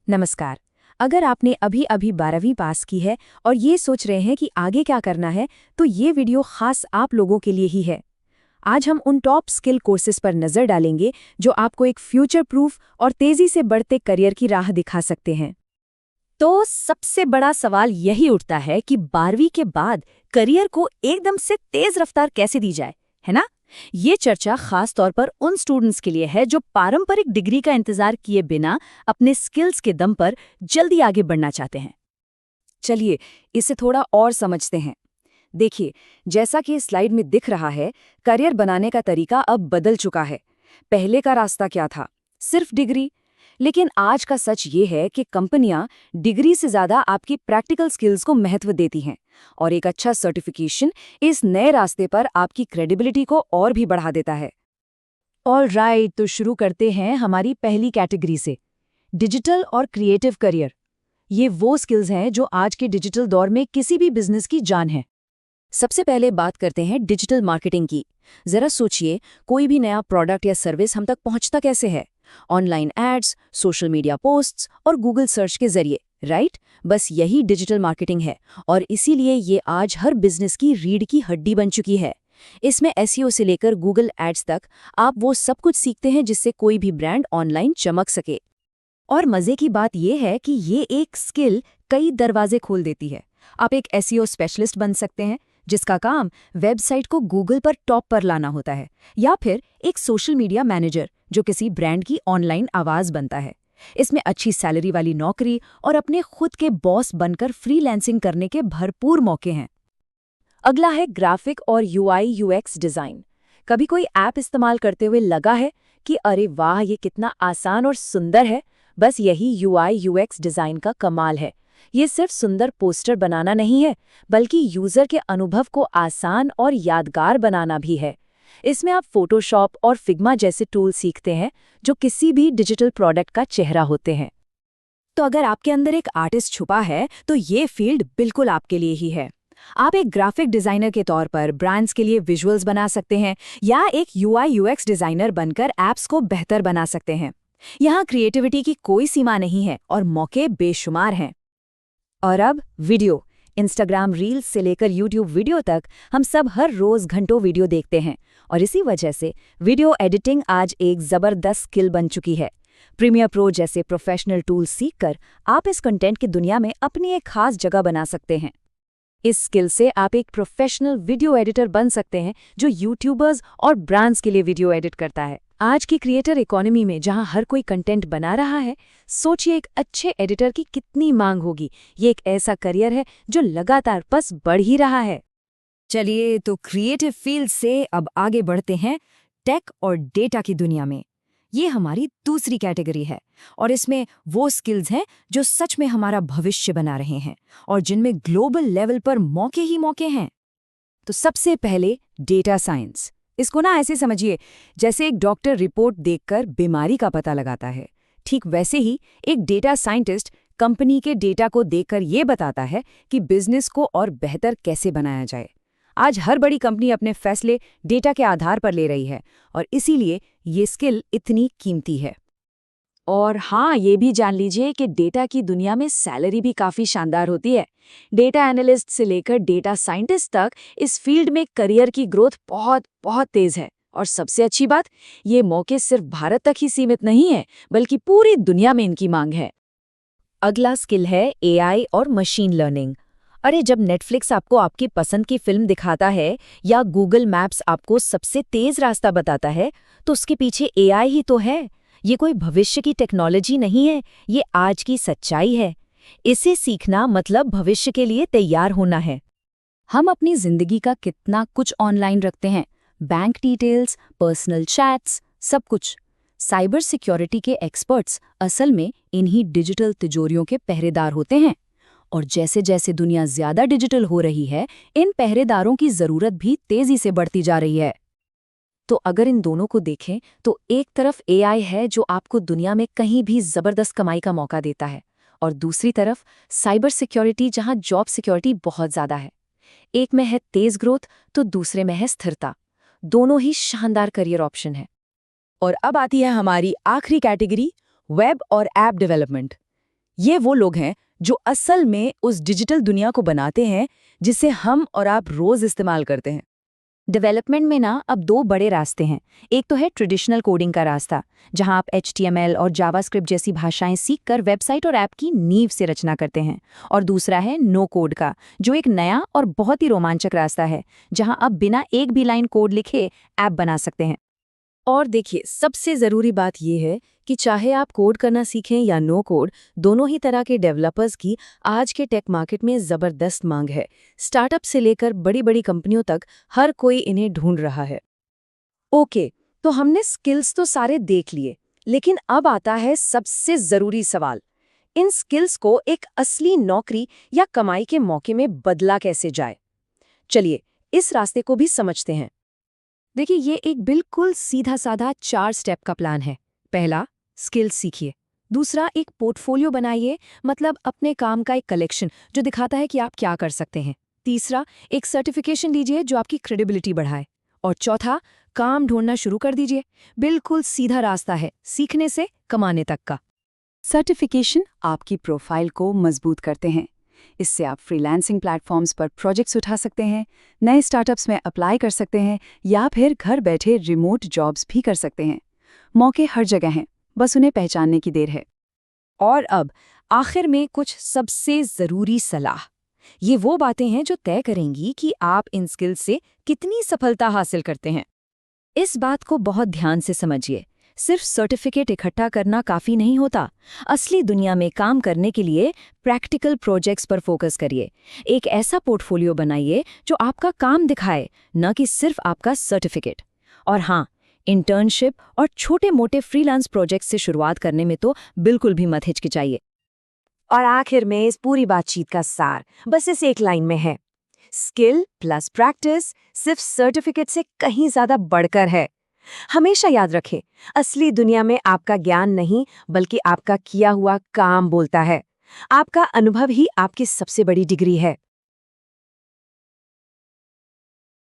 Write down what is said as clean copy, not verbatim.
नमस्कार। अगर आपने अभी अभी 12वीं पास की है और ये सोच रहे हैं कि आगे क्या करना है, तो ये वीडियो खास आप लोगों के लिए ही है। आज हम उन टॉप स्किल कोर्सेज पर नज़र डालेंगे जो आपको एक फ्यूचर प्रूफ और तेज़ी से बढ़ते करियर की राह दिखा सकते हैं। तो सबसे बड़ा सवाल यही उठता है कि 12वीं के बाद करियर को एकदम से तेज रफ्तार कैसे दी जाए, है ना? ये चर्चा खास तौर पर उन स्टूडेंट्स के लिए है जो पारंपरिक डिग्री का इंतजार किए बिना अपने स्किल्स के दम पर जल्दी आगे बढ़ना चाहते हैं। चलिए इसे थोड़ा और समझते हैं। देखिए, जैसा कि स्लाइड में दिख रहा है, करियर बनाने का तरीका अब बदल चुका है। पहले का रास्ता क्या था? सिर्फ डिग्री। लेकिन आज का सच ये है कि कंपनियां डिग्री से ज्यादा आपकी प्रैक्टिकल स्किल्स को महत्व देती हैं, और एक अच्छा सर्टिफिकेशन इस नए रास्ते पर आपकी क्रेडिबिलिटी को और भी बढ़ा देता है। ऑलराइट, तो शुरू करते हैं हमारी पहली कैटेगरी से, डिजिटल और क्रिएटिव करियर। ये वो स्किल्स हैं जो आज के डिजिटल दौर में किसी भी बिजनेस की जान है। सबसे पहले बात करते हैं डिजिटल मार्केटिंग की। जरा सोचिए, कोई भी नया प्रोडक्ट या सर्विस हम तक पहुंचता कैसे है? Online ads, social media posts और गूगल सर्च के जरिए, राइट? बस यही डिजिटल मार्केटिंग है, और इसीलिए ये आज हर बिजनेस की रीढ़ की हड्डी बन चुकी है। इसमें एसईओ से लेकर गूगल एड्स तक आप वो सब कुछ सीखते हैं जिससे कोई भी ब्रांड ऑनलाइन चमक सके। और मजे की बात यह है कि ये एक स्किल कई दरवाजे खोल देती है। आप एक एसईओ स्पेशलिस्ट बन सकते हैं, जिसका काम वेबसाइट को गूगल पर टॉप पर लाना होता है, या फिर एक सोशल मीडिया मैनेजर जो किसी ब्रांड की ऑनलाइन आवाज बनता है। इसमें अच्छी सैलरी वाली नौकरी और अपने खुद के बॉस बनकर फ्रीलांसिंग करने के भरपूर मौके हैं। अगला है ग्राफिक और यूआई यूएक्स डिजाइन। कभी कोई ऐप इस्तेमाल करते हुए लगा है कि अरे वाह, ये कितना आसान और सुंदर है? बस यही यूआई यूएक्स डिजाइन का कमाल है। ये सिर्फ सुंदर पोस्टर बनाना नहीं है, बल्कि यूजर के अनुभव को आसान और यादगार बनाना भी है। इसमें आप फोटोशॉप और फिग्मा जैसे टूल सीखते हैं जो किसी भी डिजिटल प्रोडक्ट का चेहरा होते हैं। तो अगर आपके अंदर एक आर्टिस्ट छुपा है, तो ये फील्ड बिल्कुल आपके लिए ही है। आप एक ग्राफिक डिजाइनर के तौर पर ब्रांड्स के लिए विजुअल्स बना सकते हैं, या एक यूआई यूएक्स डिजाइनर बनकर ऐप्स को बेहतर बना सकते हैं। यहाँ क्रिएटिविटी की कोई सीमा नहीं है और मौके बेशुमार हैं। और अब वीडियो। इंस्टाग्राम रील्स से लेकर यूट्यूब वीडियो तक हम सब हर रोज घंटों वीडियो देखते हैं, और इसी वजह से वीडियो एडिटिंग आज एक जबरदस्त स्किल बन चुकी है। प्रीमियर प्रो जैसे प्रोफेशनल टूल सीखकर आप इस कंटेंट की दुनिया में अपनी एक खास जगह बना सकते हैं। इस स्किल से आप एक प्रोफेशनल वीडियो एडिटर बन सकते हैं जो यूट्यूबर्स और ब्रांड्स के लिए वीडियो एडिट करता है। आज की क्रिएटर इकोनॉमी में जहां हर कोई कंटेंट बना रहा है, सोचिए एक अच्छे एडिटर की कितनी मांग होगी। ये एक ऐसा करियर है जो लगातार बस बढ़ ही रहा है। चलिए, तो क्रिएटिव फील्ड से अब आगे बढ़ते हैं टेक और डेटा की दुनिया में। ये हमारी दूसरी कैटेगरी है, और इसमें वो स्किल्स हैं जो सच में हमारा भविष्य बना रहे हैं और जिनमें ग्लोबल लेवल पर मौके ही मौके हैं। तो सबसे पहले डेटा साइंस। इसको ना ऐसे समझिए जैसे एक डॉक्टर रिपोर्ट देखकर बीमारी का पता लगाता है, ठीक वैसे ही एक डेटा साइंटिस्ट कंपनी के डेटा को देखकर ये बताता है कि बिजनेस को और बेहतर कैसे बनाया जाए। आज हर बड़ी कंपनी अपने फैसले डेटा के आधार पर ले रही है, और इसीलिए ये स्किल इतनी कीमती है। और हाँ, ये भी जान लीजिए कि डेटा की दुनिया में सैलरी भी काफ़ी शानदार होती है। डेटा एनालिस्ट से लेकर डेटा साइंटिस्ट तक इस फील्ड में करियर की ग्रोथ बहुत बहुत तेज़ है। और सबसे अच्छी बात, ये मौके सिर्फ भारत तक ही सीमित नहीं है, बल्कि पूरी दुनिया में इनकी मांग है। अगला स्किल है एआई और मशीन लर्निंग। अरे, जब नेटफ्लिक्स आपको आपकी पसंद की फिल्म दिखाता है या गूगल मैप्स आपको सबसे तेज़ रास्ता बताता है, तो उसके पीछे एआई ही तो है। ये कोई भविष्य की टेक्नोलॉजी नहीं है, ये आज की सच्चाई है। इसे सीखना मतलब भविष्य के लिए तैयार होना है। हम अपनी जिंदगी का कितना कुछ ऑनलाइन रखते हैं, बैंक डिटेल्स, पर्सनल चैट्स, सब कुछ। साइबर सिक्योरिटी के एक्सपर्ट्स असल में इन्हीं डिजिटल तिजोरियों के पहरेदार होते हैं, और जैसे जैसे दुनिया ज्यादा डिजिटल हो रही है, इन पहरेदारों की जरूरत भी तेजी से बढ़ती जा रही है। तो अगर इन दोनों को देखें, तो एक तरफ एआई है जो आपको दुनिया में कहीं भी जबरदस्त कमाई का मौका देता है, और दूसरी तरफ साइबर सिक्योरिटी जहां जॉब सिक्योरिटी बहुत ज्यादा है। एक में है तेज ग्रोथ, तो दूसरे में है स्थिरता। दोनों ही शानदार करियर ऑप्शन है। और अब आती है हमारी आखिरी कैटेगरी, वेब और ऐप डेवलपमेंट। ये वो लोग हैं जो असल में उस डिजिटल दुनिया को बनाते हैं जिसे हम और आप रोज इस्तेमाल करते हैं। डेवलपमेंट में ना अब दो बड़े रास्ते हैं। एक तो है ट्रेडिशनल कोडिंग का रास्ता, जहां आप HTML और जावास्क्रिप्ट जैसी भाषाएं सीखकर वेबसाइट और ऐप की नींव से रचना करते हैं। और दूसरा है नो कोड का, जो एक नया और बहुत ही रोमांचक रास्ता है, जहां आप बिना एक भी लाइन कोड लिखे ऐप बना सकते हैं। और देखिए, सबसे ज़रूरी बात यह है कि चाहे आप कोड करना सीखें या नो कोड, दोनों ही तरह के डेवलपर्स की आज के टेक मार्केट में ज़बरदस्त मांग है। स्टार्टअप से लेकर बड़ी बड़ी कंपनियों तक हर कोई इन्हें ढूंढ रहा है। ओके, तो हमने स्किल्स तो सारे देख लिए, लेकिन अब आता है सबसे ज़रूरी सवाल। इन स्किल्स को एक असली नौकरी या कमाई के मौके में बदला कैसे जाए? चलिए, इस रास्ते को भी समझते हैं। देखिए, ये एक बिल्कुल सीधा साधा 4 स्टेप का प्लान है। पहला, स्किल्स सीखिए। दूसरा, एक पोर्टफोलियो बनाइए, मतलब अपने काम का एक कलेक्शन जो दिखाता है कि आप क्या कर सकते हैं। तीसरा, एक सर्टिफिकेशन लीजिए जो आपकी क्रेडिबिलिटी बढ़ाए। और चौथा, काम ढूंढना शुरू कर दीजिए। बिल्कुल सीधा रास्ता है, सीखने से कमाने तक का। सर्टिफिकेशन आपकी प्रोफाइल को मजबूत करते हैं। इससे आप फ्रीलांसिंग प्लेटफॉर्म्स पर प्रोजेक्ट्स उठा सकते हैं, नए स्टार्टअप्स में अप्लाई कर सकते हैं या फिर घर बैठे रिमोट जॉब्स भी कर सकते हैं। मौके हर जगह हैं, बस उन्हें पहचानने की देर है। और अब आखिर में कुछ सबसे ज़रूरी सलाह। ये वो बातें हैं जो तय करेंगी कि आप इन स्किल्स से कितनी सफलता हासिल करते हैं। इस बात को बहुत ध्यान से समझिए। सिर्फ सर्टिफिकेट इकट्ठा करना काफ़ी नहीं होता। असली दुनिया में काम करने के लिए प्रैक्टिकल प्रोजेक्ट्स पर फोकस करिए। एक ऐसा पोर्टफोलियो बनाइए जो आपका काम दिखाए, न कि सिर्फ आपका सर्टिफिकेट। और हाँ, इंटर्नशिप और छोटे-मोटे फ्रीलांस प्रोजेक्ट्स से शुरुआत करने में तो बिल्कुल भी मत हिचकिचाइए। और आखिर में इस पूरी बातचीत का सार बस इस एक लाइन में है। स्किल प्लस प्रैक्टिस सिर्फ सर्टिफिकेट से कहीं ज़्यादा बढ़कर है। हमेशा याद रखें, असली दुनिया में आपका ज्ञान नहीं, बल्कि आपका किया हुआ काम बोलता है। आपका अनुभव ही आपकी सबसे बड़ी डिग्री है।